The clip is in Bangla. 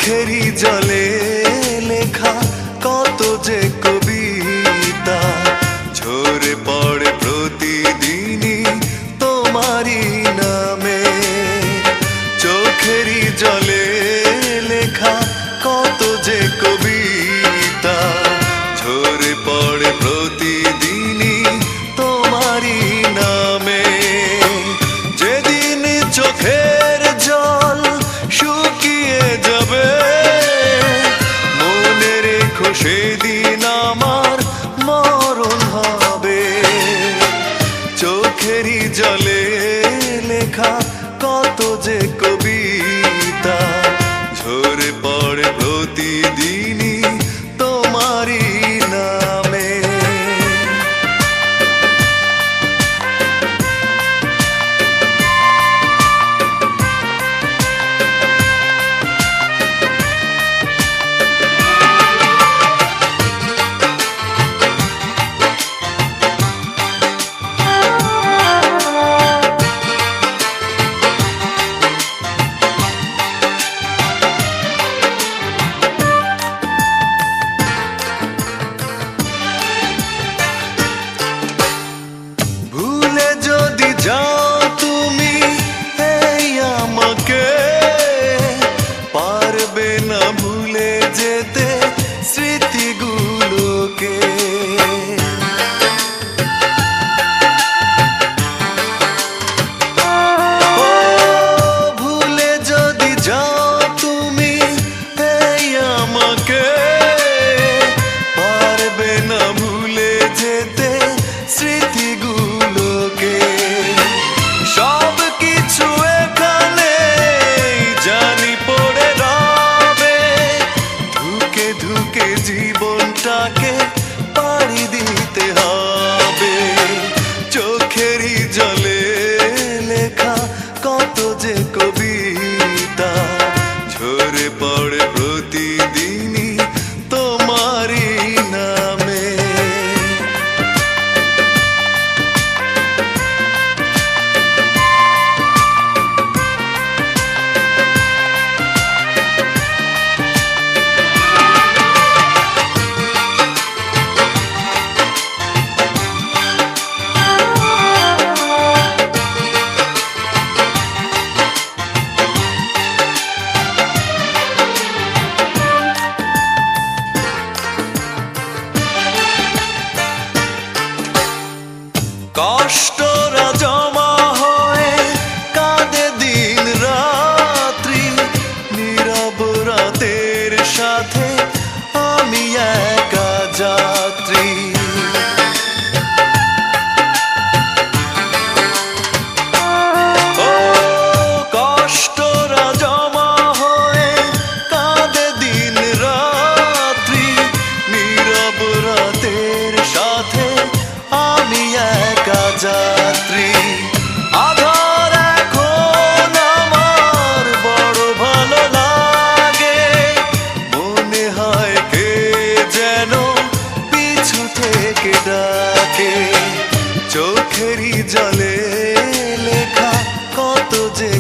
চোখেরই জলে লেখা কত যে কবিতা ঝরে পড়ে প্রতিদিনই তোমারই নামে। চোখেরই জলে লেখা কত যে কবিতা ঝরে পড়ে প্রতিদিনই তোমারই নামে। যেদিন চোখের জল শুকিয়ে যাবে মনে রেখো সেদিন আমার মরণ হবে। চোখেরই জলে লেখা কত যে কবিতা ঝরে পড়ে প্রতিদিনই তোমারই নামে। যদি যাও তুমি এই আমাকে পারবে না ভুলে যেতে স্মৃতিগুলোকে। ভুলে যদি যাও তুমি এই আমাকে পারবে না ভুলে যেতে স্মৃতিগুলোকে। সব কিছু এখানে জানি পড়ে রবে ধুকে ধুকে জীবনটাকে পাড়ি দিতে হবে। চোখেরই জলে লেখা কত যে কবিতা ঝরে পড়ে প্রতিদিনই তোমারই নামে। কষ্টরা জমা হয়ে কাঁদে দিন রাত্রি নীরব রাতের সাথে আমি একা যাত্রী। ও কষ্টরা জমা হয়ে কাঁদে দিন রাত্রি নীরব রাতের সাথে আমি একা যাত্রী। আধার এখন আমার বড় ভালো লাগে মনে হয় কে যেন পিছু থেকে ডাকে। চোখেরই জলে লেখা কত যে